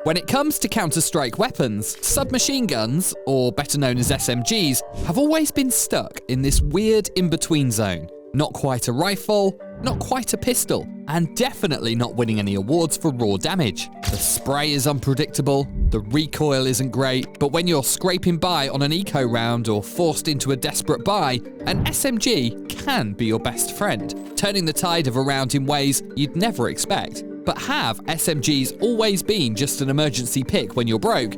When it comes to Counter-Strike weapons, submachine guns, or better known as SMGs, have always been stuck in this weird in-between zone. Not quite a rifle, not quite a pistol, and definitely not winning any awards for raw damage. The spray is unpredictable, the recoil isn't great, but when you're scraping by on an eco round or forced into a desperate buy, an SMG can be your best friend, turning the tide of a round in ways you'd never expect. But have SMGs always been just an emergency pick when you're broke?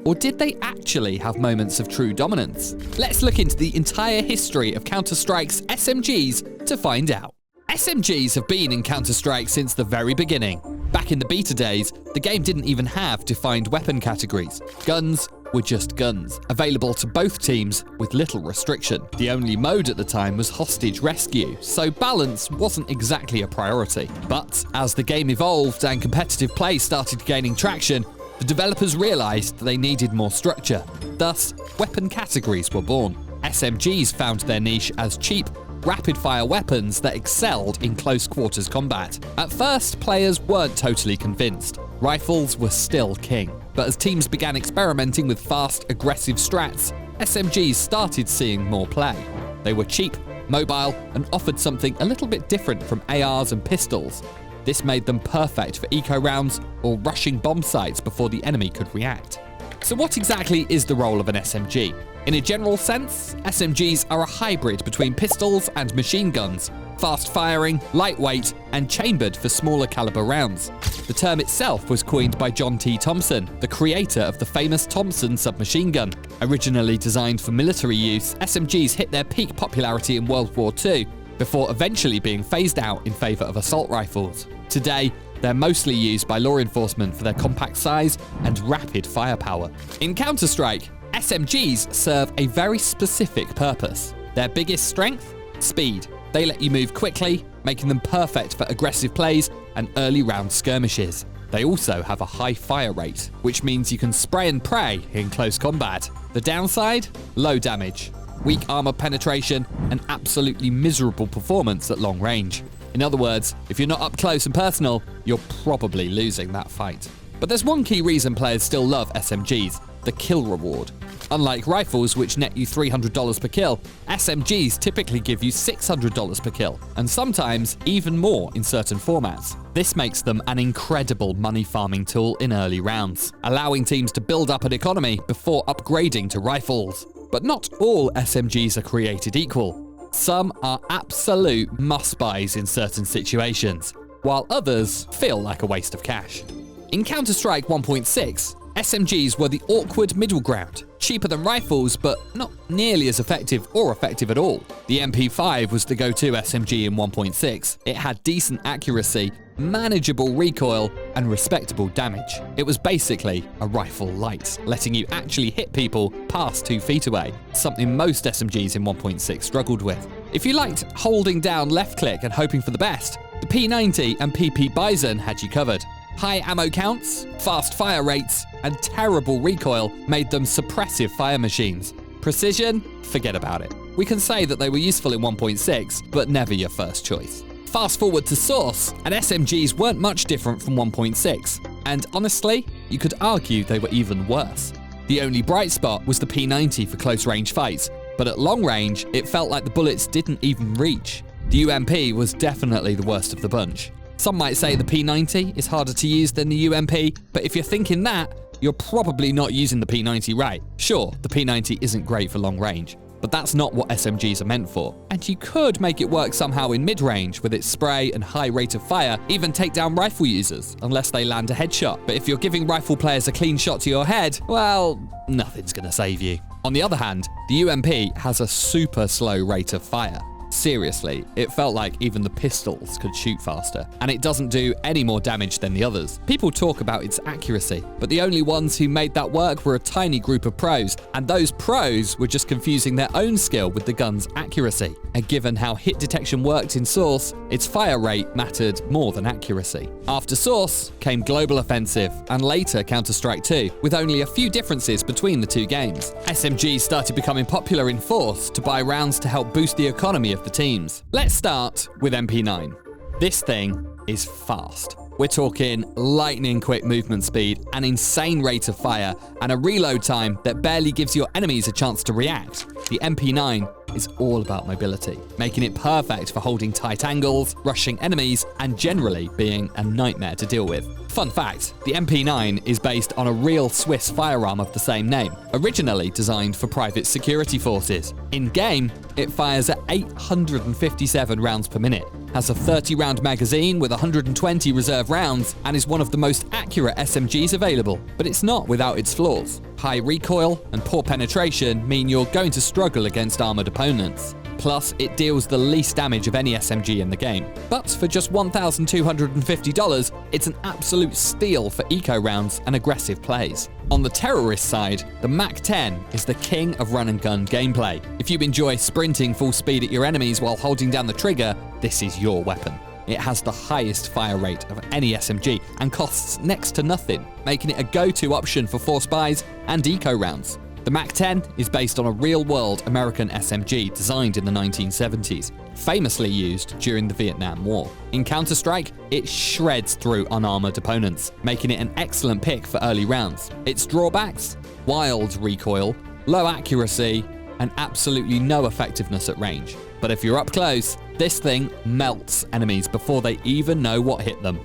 Or did they actually have moments of true dominance? Let's look into the entire history of Counter-Strike's SMGs to find out. SMGs have been in Counter-Strike since the very beginning. Back in the beta days, the game didn't even have defined weapon categories. Guns were just guns, available to both teams with little restriction. The only mode at the time was hostage rescue, so balance wasn't exactly a priority. But as the game evolved and competitive play started gaining traction, the developers realized they needed more structure. Thus, weapon categories were born. SMGs found their niche as cheap, rapid-fire weapons that excelled in close-quarters combat. At first, players weren't totally convinced. Rifles were still king. But as teams began experimenting with fast, aggressive strats, SMGs started seeing more play. They were cheap, mobile, and offered something a little bit different from ARs and pistols. This made them perfect for eco rounds or rushing bomb sites before the enemy could react. So what exactly is the role of an SMG? In a general sense, SMGs are a hybrid between pistols and machine guns, fast-firing, lightweight, and chambered for smaller caliber rounds. The term itself was coined by John T. Thompson, the creator of the famous Thompson submachine gun. Originally designed for military use, SMGs hit their peak popularity in World War II, before eventually being phased out in favor of assault rifles. Today, they're mostly used by law enforcement for their compact size and rapid firepower. In Counter-Strike, SMGs serve a very specific purpose. Their biggest strength? Speed. They let you move quickly, making them perfect for aggressive plays and early round skirmishes. They also have a high fire rate, which means you can spray and pray in close combat. The downside? Low damage, weak armor penetration, and absolutely miserable performance at long range. In other words, if you're not up close and personal, you're probably losing that fight. But there's one key reason players still love SMGs: the kill reward. Unlike rifles, which net you $300 per kill, SMGs typically give you $600 per kill, and sometimes even more in certain formats. This makes them an incredible money farming tool in early rounds, allowing teams to build up an economy before upgrading to rifles. But not all SMGs are created equal. Some are absolute must-buys in certain situations, while others feel like a waste of cash. In Counter-Strike 1.6, SMGs were the awkward middle ground, cheaper than rifles, but not nearly as effective or effective at all. The MP5 was the go-to SMG in 1.6. It had decent accuracy, manageable recoil, and respectable damage. It was basically a rifle light, letting you actually hit people past 2 feet away, something most SMGs in 1.6 struggled with. If you liked holding down left click and hoping for the best, the P90 and PP Bison had you covered. High ammo counts, fast fire rates, and terrible recoil made them suppressive fire machines. Precision? Forget about it. We can say that they were useful in 1.6, but never your first choice. Fast forward to Source, and SMGs weren't much different from 1.6, and honestly, you could argue they were even worse. The only bright spot was the P90 for close range fights, but at long range, it felt like the bullets didn't even reach. The UMP was definitely the worst of the bunch. Some might say the P90 is harder to use than the UMP, but if you're thinking that, you're probably not using the P90 right. Sure, the P90 isn't great for long range, but that's not what SMGs are meant for. And you could make it work somehow in mid-range with its spray and high rate of fire, even take down rifle users, unless they land a headshot. But if you're giving rifle players a clean shot to your head, well, nothing's gonna save you. On the other hand, the UMP has a super slow rate of fire. Seriously, it felt like even the pistols could shoot faster, and it doesn't do any more damage than the others. People talk about its accuracy, but the only ones who made that work were a tiny group of pros, and those pros were just confusing their own skill with the gun's accuracy. And given how hit detection worked in Source, its fire rate mattered more than accuracy. After Source came Global Offensive, and later Counter-Strike 2, with only a few differences between the two games. SMGs started becoming popular in Force to buy rounds to help boost the economy of the teams. Let's start with MP9. This thing is fast. We're talking lightning quick movement speed, an insane rate of fire, and a reload time that barely gives your enemies a chance to react. The MP9 is all about mobility, making it perfect for holding tight angles, rushing enemies, and generally being a nightmare to deal with. Fun fact, the MP9 is based on a real Swiss firearm of the same name, originally designed for private security forces. In-game, it fires at 857 rounds per minute, has a 30-round magazine with 120 reserve rounds, and is one of the most accurate SMGs available. But it's not without its flaws. High recoil and poor penetration mean you're going to struggle against armored opponents. Plus, it deals the least damage of any SMG in the game. But for just $1,250, it's an absolute steal for eco rounds and aggressive plays. On the terrorist side, the MAC-10 is the king of run-and-gun gameplay. If you enjoy sprinting full speed at your enemies while holding down the trigger, this is your weapon. It has the highest fire rate of any SMG and costs next to nothing, making it a go-to option for force buys and eco rounds. The MAC-10 is based on a real-world American SMG designed in the 1970s, famously used during the Vietnam War. In Counter-Strike, it shreds through unarmored opponents, making it an excellent pick for early rounds. Its drawbacks? Wild recoil, low accuracy, and absolutely no effectiveness at range. But if you're up close, this thing melts enemies before they even know what hit them.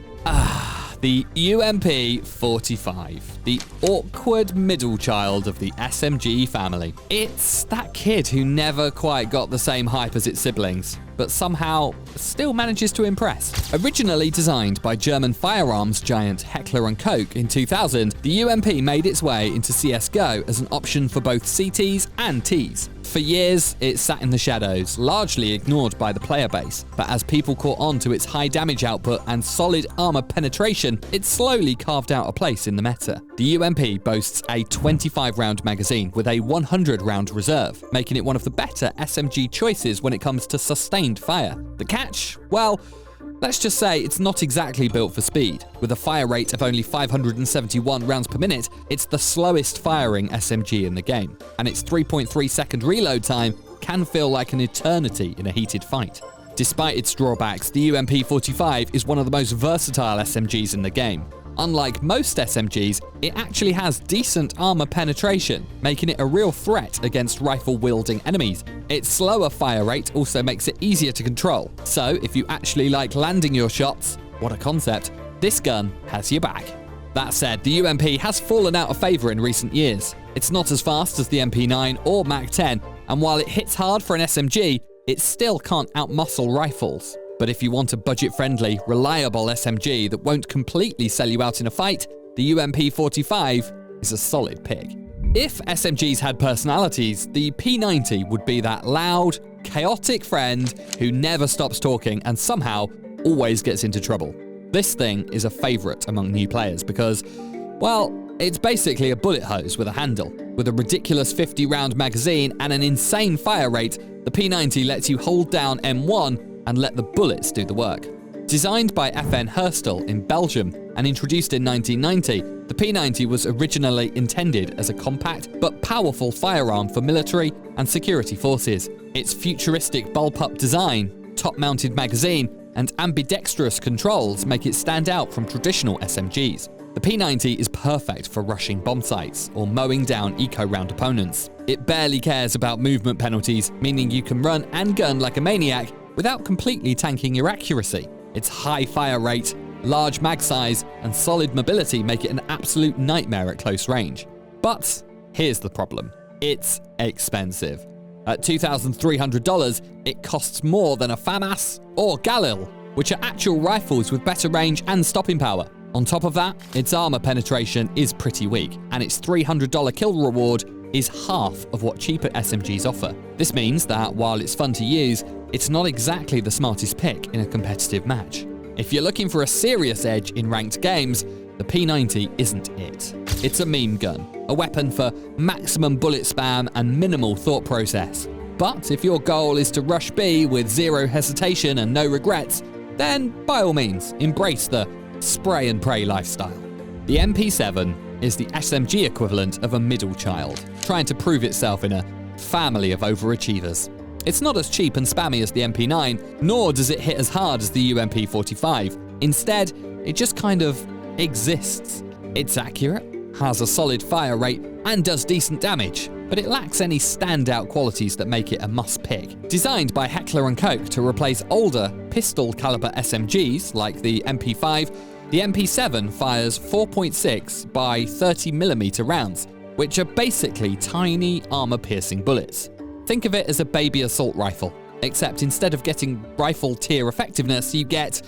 The UMP-45, the awkward middle child of the SMG family. It's that kid who never quite got the same hype as its siblings, but somehow still manages to impress. Originally designed by German firearms giant Heckler & Koch in 2000, the UMP made its way into CSGO as an option for both CTs and Ts. For years, it sat in the shadows, largely ignored by the player base, but as people caught on to its high damage output and solid armor penetration, it slowly carved out a place in the meta. The UMP boasts a 25-round magazine with a 100-round reserve, making it one of the better SMG choices when it comes to sustained fire. The catch? Well, let's just say it's not exactly built for speed. With a fire rate of only 571 rounds per minute, it's the slowest firing SMG in the game, and its 3.3-second reload time can feel like an eternity in a heated fight. Despite its drawbacks, the UMP-45 is one of the most versatile SMGs in the game. Unlike most SMGs, it actually has decent armor penetration, making it a real threat against rifle-wielding enemies. Its slower fire rate also makes it easier to control, so if you actually like landing your shots, what a concept, this gun has your back. That said, the UMP has fallen out of favor in recent years. It's not as fast as the MP9 or MAC-10, and while it hits hard for an SMG, it still can't outmuscle rifles. But if you want a budget-friendly, reliable SMG that won't completely sell you out in a fight, the UMP-45 is a solid pick. If SMGs had personalities, the P90 would be that loud, chaotic friend who never stops talking and somehow always gets into trouble. This thing is a favorite among new players because, well, it's basically a bullet hose with a handle. With a ridiculous 50-round magazine and an insane fire rate, the P90 lets you hold down M1 and let the bullets do the work. Designed by FN Herstal in Belgium and introduced in 1990, the P90 was originally intended as a compact but powerful firearm for military and security forces. Its futuristic bullpup design, top-mounted magazine, and ambidextrous controls make it stand out from traditional SMGs. The P90 is perfect for rushing bombsites or mowing down eco-round opponents. It barely cares about movement penalties, meaning you can run and gun like a maniac without completely tanking your accuracy. Its high fire rate, large mag size, and solid mobility make it an absolute nightmare at close range. But here's the problem. It's expensive. At $2,300, it costs more than a FAMAS or Galil, which are actual rifles with better range and stopping power. On top of that, its armor penetration is pretty weak, and its $300 kill reward is half of what cheaper SMGs offer. This means that while it's fun to use, it's not exactly the smartest pick in a competitive match. If you're looking for a serious edge in ranked games, the P90 isn't it. It's a meme gun, a weapon for maximum bullet spam and minimal thought process. But if your goal is to rush B with zero hesitation and no regrets, then by all means, embrace the spray and pray lifestyle. The MP7 is the SMG equivalent of a middle child, trying to prove itself in a family of overachievers. It's not as cheap and spammy as the MP9, nor does it hit as hard as the UMP-45. Instead, It just kind of exists. It's accurate, has a solid fire rate, and does decent damage, but it lacks any standout qualities that make it a must-pick. Designed by Heckler & Koch to replace older pistol-caliber SMGs like the MP5, the MP7 fires 4.6 by 30mm rounds, which are basically tiny armor-piercing bullets. Think of it as a baby assault rifle, except instead of getting rifle tier effectiveness, you get,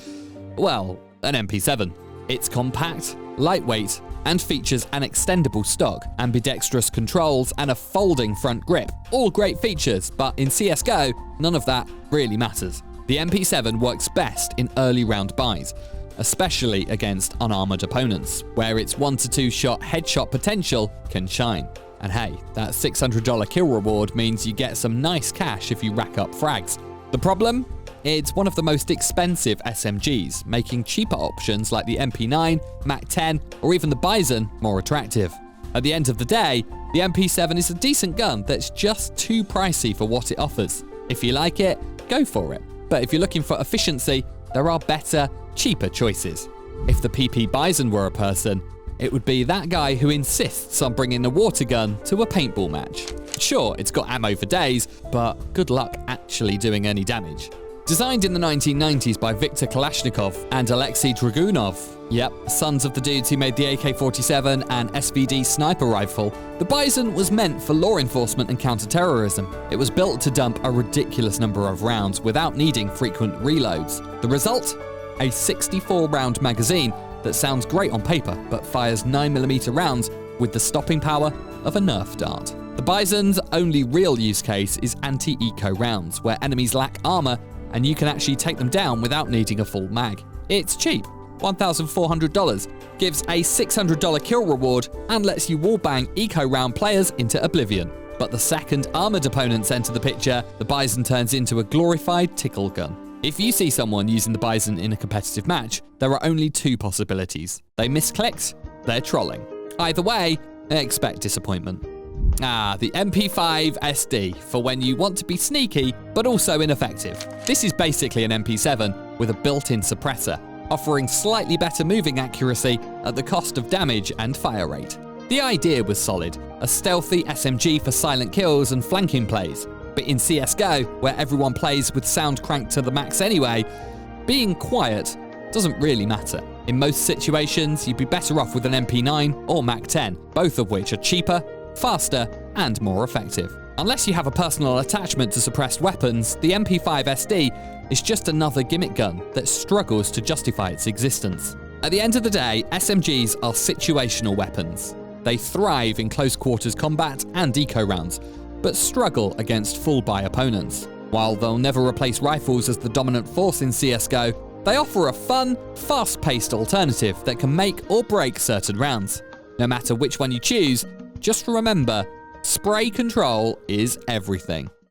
well, an MP7. It's compact, lightweight, and features an extendable stock, ambidextrous controls, and a folding front grip. All great features, but in CSGO, none of that really matters. The MP7 works best in early round buys, especially against unarmored opponents, where its 1 to 2 shot headshot potential can shine. And hey, that $600 kill reward means you get some nice cash if you rack up frags. The problem? It's one of the most expensive SMGs, making cheaper options like the MP9, MAC-10, or even the Bison more attractive. At the end of the day, the MP7 is a decent gun that's just too pricey for what it offers. If you like it, go for it. But if you're looking for efficiency, there are better, cheaper choices. If the PP Bison were a person, it would be that guy who insists on bringing a water gun to a paintball match. Sure, it's got ammo for days, but good luck actually doing any damage. Designed in the 1990s by Viktor Kalashnikov and Alexei Dragunov, yep, sons of the dudes who made the AK-47 and SVD sniper rifle, the Bison was meant for law enforcement and counter-terrorism. It was built to dump a ridiculous number of rounds without needing frequent reloads. The result? A 64-round magazine that sounds great on paper, but fires 9mm rounds with the stopping power of a Nerf dart. The Bison's only real use case is anti-eco rounds, where enemies lack armor and you can actually take them down without needing a full mag. It's cheap, $1,400, gives a $600 kill reward, and lets you wallbang eco-round players into oblivion. But the second armored opponents enter the picture, the Bison turns into a glorified tickle gun. If you see someone using the Bison in a competitive match, there are only two possibilities. They misclicked, they're trolling. Either way, expect disappointment. The MP5 SD, for when you want to be sneaky, but also ineffective. This is basically an MP7 with a built-in suppressor, offering slightly better moving accuracy at the cost of damage and fire rate. The idea was solid, a stealthy SMG for silent kills and flanking plays. But in CSGO, where everyone plays with sound cranked to the max anyway, being quiet doesn't really matter. In most situations, you'd be better off with an MP9 or MAC-10, both of which are cheaper, faster, and more effective. Unless you have a personal attachment to suppressed weapons, the MP5 SD is just another gimmick gun that struggles to justify its existence. At the end of the day, SMGs are situational weapons. They thrive in close quarters combat and eco rounds, but struggle against full-buy opponents. While they'll never replace rifles as the dominant force in CSGO, they offer a fun, fast-paced alternative that can make or break certain rounds. No matter which one you choose, just remember, spray control is everything.